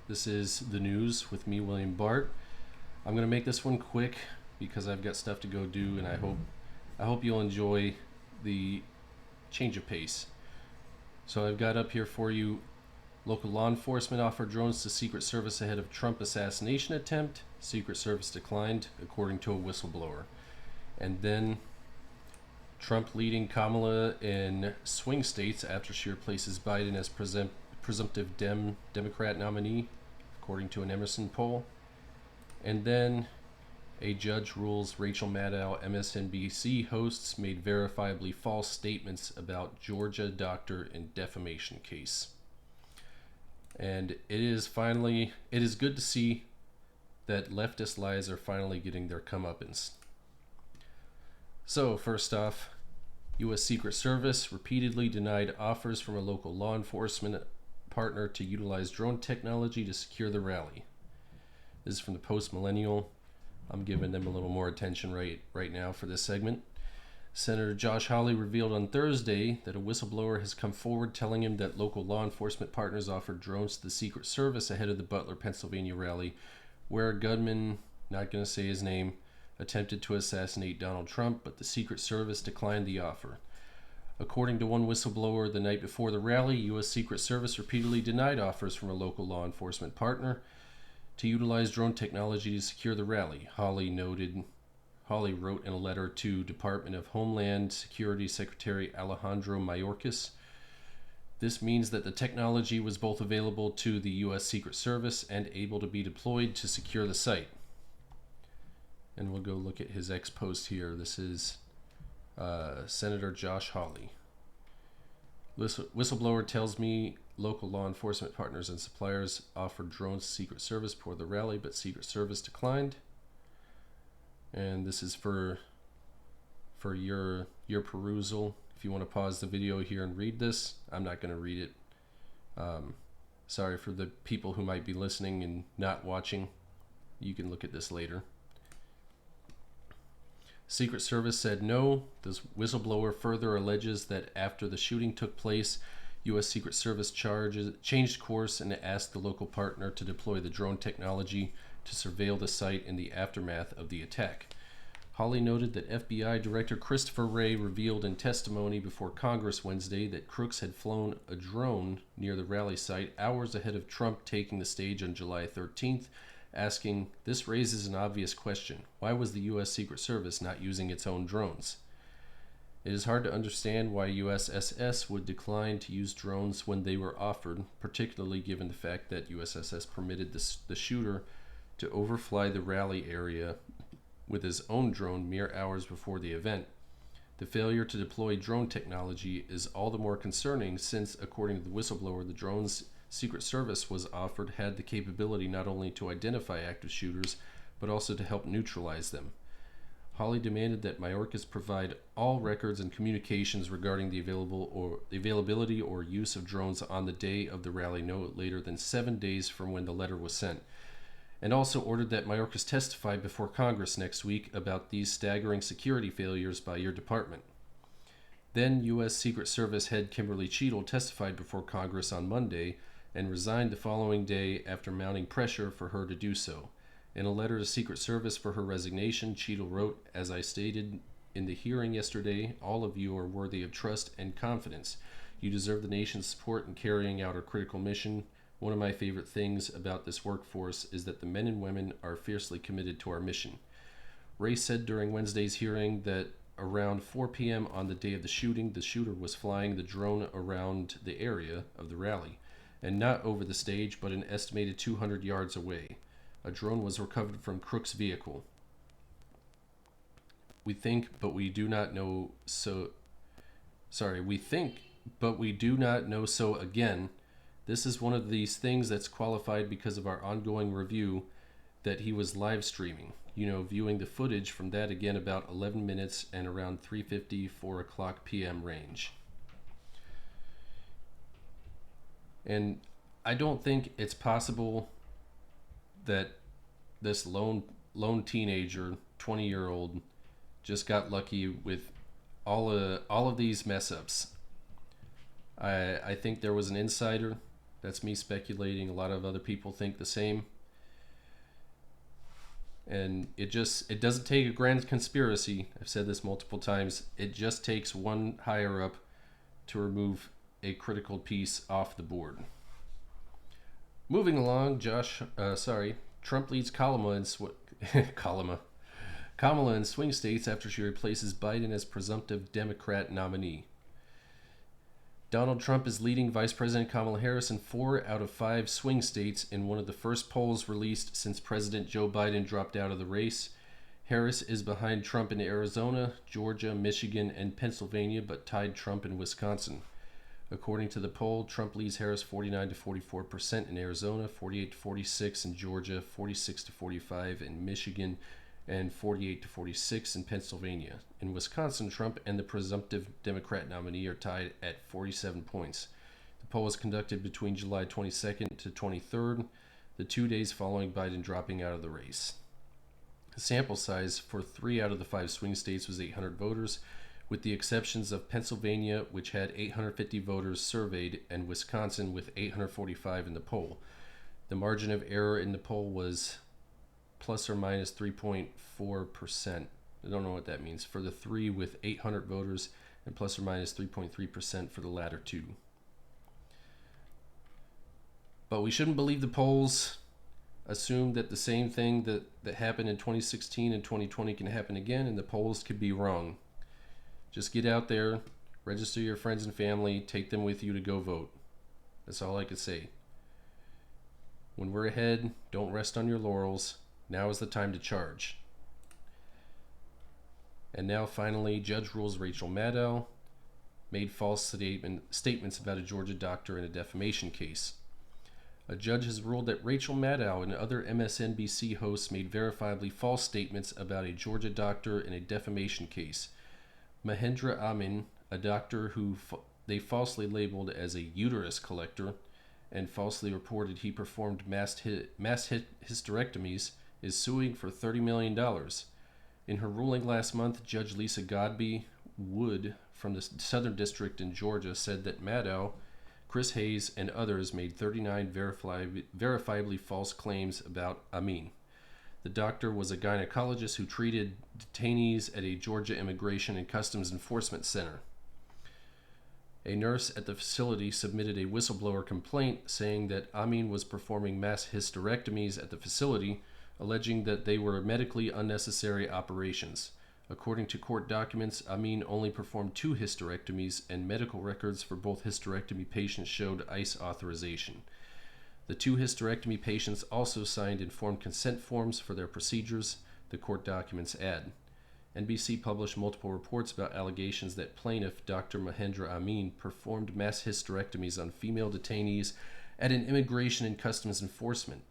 This is the news with me, William Bart. I'm gonna make this one quick because I've got stuff to go do, and I hope you'll enjoy the change of pace. So I've got up here for you: local law enforcement offered drones to Secret Service ahead of Trump assassination attempt. Secret Service declined, according to a whistleblower. And then Trump leading Kamala in swing states after she replaces Biden as presumptive Democrat nominee, according to an Emerson poll. And then a judge rules Rachel Maddow, MSNBC hosts, made verifiably false statements about Georgia doctor in defamation case. And it is good to see that leftist lies are finally getting their comeuppance. So, first off, U.S. Secret Service repeatedly denied offers from a local law enforcement partner to utilize drone technology to secure the rally. This is from the Post Millennial. I'm giving them a little more attention right now for this segment. Senator Josh Hawley revealed on Thursday that a whistleblower has come forward telling him that local law enforcement partners offered drones to the Secret Service ahead of the Butler, Pennsylvania rally, where a gunman, not going to say his name, attempted to assassinate Donald Trump, but the Secret Service declined the offer. According to one whistleblower, the night before the rally, U.S. Secret Service repeatedly denied offers from a local law enforcement partner to utilize drone technology to secure the rally. Hawley wrote in a letter to Department of Homeland Security Secretary Alejandro Mayorkas. This means that the technology was both available to the U.S. Secret Service and able to be deployed to secure the site. And we'll go look at his ex-post here. This is Senator Josh Hawley. Whistleblower tells me local law enforcement partners and suppliers offered drones to Secret Service for the rally, but Secret Service declined. And this is for your perusal. If you want to pause the video here and read this, I'm not going to read it. Sorry for the people who might be listening and not watching. You can look at this later. Secret Service said no. This whistleblower further alleges that after the shooting took place, U.S. Secret Service changed course and asked the local partner to deploy the drone technology to surveil the site in the aftermath of the attack. Hawley noted that FBI Director Christopher Wray revealed in testimony before Congress Wednesday that crooks had flown a drone near the rally site hours ahead of Trump taking the stage on July 13th, asking, "This raises an obvious question. Why was the U.S. Secret Service not using its own drones?" It is hard to understand why USSS would decline to use drones when they were offered, particularly given the fact that USSS permitted the shooter to overfly the rally area with his own drone mere hours before the event. The failure to deploy drone technology is all the more concerning since, according to the whistleblower, the drones Secret Service was offered had the capability not only to identify active shooters, but also to help neutralize them. Hawley demanded that Mayorkas provide all records and communications regarding the availability or use of drones on the day of the rally no later than 7 days from when the letter was sent, and also ordered that Mayorkas testify before Congress next week about these staggering security failures by your department. Then U.S. Secret Service head Kimberly Cheadle testified before Congress on Monday and resigned the following day after mounting pressure for her to do so. In a letter to Secret Service for her resignation, Cheadle wrote, "As I stated in the hearing yesterday, all of you are worthy of trust and confidence. You deserve the nation's support in carrying out our critical mission. One of my favorite things about this workforce is that the men and women are fiercely committed to our mission." Ray said during Wednesday's hearing that around 4 p.m. on the day of the shooting, the shooter was flying the drone around the area of the rally, and not over the stage, but an estimated 200 yards away. A drone was recovered from Crook's vehicle. We think, but we do not know so again. This is one of these things that's qualified because of our ongoing review that he was live streaming. Viewing the footage from that again about 11 minutes and around 3:50, 4 o'clock p.m. range. And I don't think it's possible that this lone teenager, 20-year-old, just got lucky with all of these mess ups. I think there was an insider That's me speculating. A lot of other people think the same. And it doesn't take a grand conspiracy. I've said this multiple times. It just takes one higher up to remove a critical piece off the board. Moving along, Trump leads Kamala in swing states after she replaces Biden as presumptive Democrat nominee. Donald Trump is leading Vice President Kamala Harris in 4 out of 5 swing states in one of the first polls released since President Joe Biden dropped out of the race. Harris is behind Trump in Arizona, Georgia, Michigan, and Pennsylvania, but tied Trump in Wisconsin. According to the poll, Trump leads Harris 49 to 44% in Arizona, 48 to 46 in Georgia, 46 to 45 in Michigan, and 48 to 46 in Pennsylvania. In Wisconsin, Trump and the presumptive Democrat nominee are tied at 47 points. The poll was conducted between July 22nd to 23rd, the 2 days following Biden dropping out of the race. The sample size for 3 out of the 5 swing states was 800 voters, with the exceptions of Pennsylvania, which had 850 voters surveyed, and Wisconsin with 845 in the poll. The margin of error in the poll was plus or minus 3.4%. I don't know what that means for the 3 with 800 voters, and plus or minus 3.3% for the latter 2. But we shouldn't believe the polls. Assume that the same thing that happened in 2016 and 2020 can happen again, and the polls could be wrong. Just get out there, register your friends and family, take them with you to go vote. That's all I could say. When we're ahead, don't rest on your laurels. Now is the time to charge. And now finally, judge rules Rachel Maddow made false statements about a Georgia doctor in a defamation case. A judge has ruled that Rachel Maddow and other MSNBC hosts made verifiably false statements about a Georgia doctor in a defamation case. Mahendra Amin, a doctor who they falsely labeled as a uterus collector and falsely reported he performed mass hysterectomies, is suing for $30 million. In her ruling last month, Judge Lisa Godbee Wood from the Southern District in Georgia said that Maddow, Chris Hayes, and others made 39 verifiably false claims about Amin. The doctor was a gynecologist who treated detainees at a Georgia Immigration and Customs Enforcement Center. A nurse at the facility submitted a whistleblower complaint saying that Amin was performing mass hysterectomies at the facility, alleging that they were medically unnecessary operations. According to court documents, Amin only performed 2 hysterectomies, and medical records for both hysterectomy patients showed ICE authorization. The 2 hysterectomy patients also signed informed consent forms for their procedures, the court documents add. NBC published multiple reports about allegations that plaintiff Dr. Mahendra Amin performed mass hysterectomies on female detainees at an Immigration and Customs Enforcement.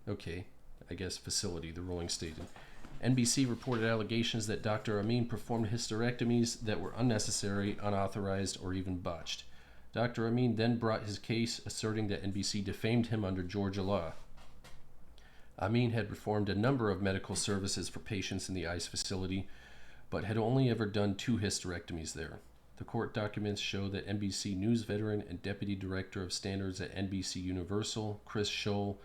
Okay, I guess facility, the ruling stated. NBC reported allegations that Dr. Amin performed hysterectomies that were unnecessary, unauthorized, or even botched. Dr. Amin then brought his case, asserting that NBC defamed him under Georgia law. Amin had performed a number of medical services for patients in the ICE facility, but had only ever done 2 hysterectomies there. The court documents show that NBC News veteran and Deputy Director of Standards at NBC Universal, Chris Scholl,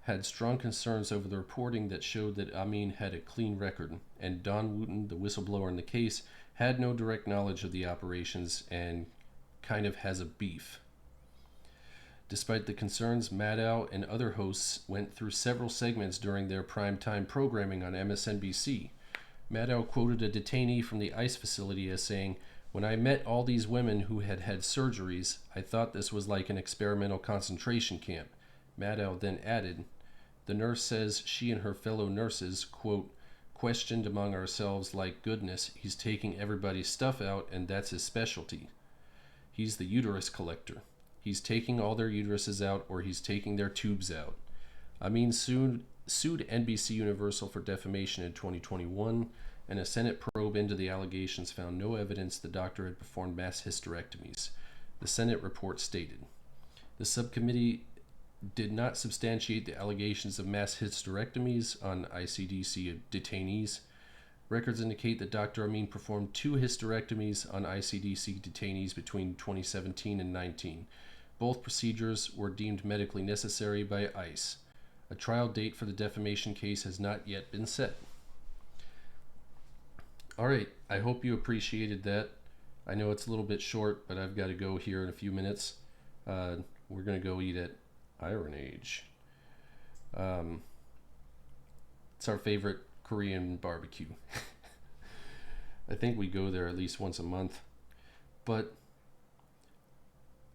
had strong concerns over the reporting that showed that Amin had a clean record, and Don Wooten, the whistleblower in the case, had no direct knowledge of the operations and kind of has a beef. Despite the concerns, Maddow and other hosts went through several segments during their primetime programming on MSNBC. Maddow quoted a detainee from the ICE facility as saying, "When I met all these women who had had surgeries, I thought this was like an experimental concentration camp." Maddow then added, "The nurse says she and her fellow nurses, quote, questioned among ourselves like, goodness, he's taking everybody's stuff out and that's his specialty. He's the uterus collector. He's taking all their uteruses out or he's taking their tubes out." Amin sued NBC Universal for defamation in 2021, and a Senate probe into the allegations found no evidence the doctor had performed mass hysterectomies. The Senate report stated. The subcommittee did not substantiate the allegations of mass hysterectomies on ICDC detainees. Records indicate that Dr. Amin performed 2 hysterectomies on ICDC detainees between 2017 and 19. Both procedures were deemed medically necessary by ICE. A trial date for the defamation case has not yet been set. All right, I hope you appreciated that. I know it's a little bit short, but I've got to go here in a few minutes. We're going to go eat at Iron Age. It's our favorite Korean barbecue. I think we go there at least once a month. But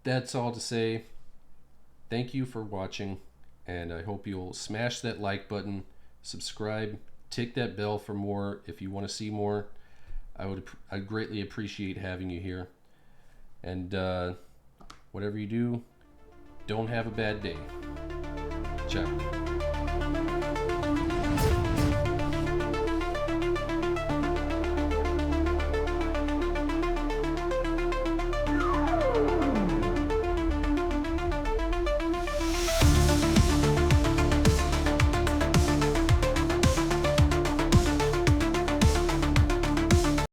that's all to say. Thank you for watching, and I hope you'll smash that like button, subscribe, tick that bell for more if you want to see more. I'd greatly appreciate having you here. And whatever you do, don't have a bad day. Ciao.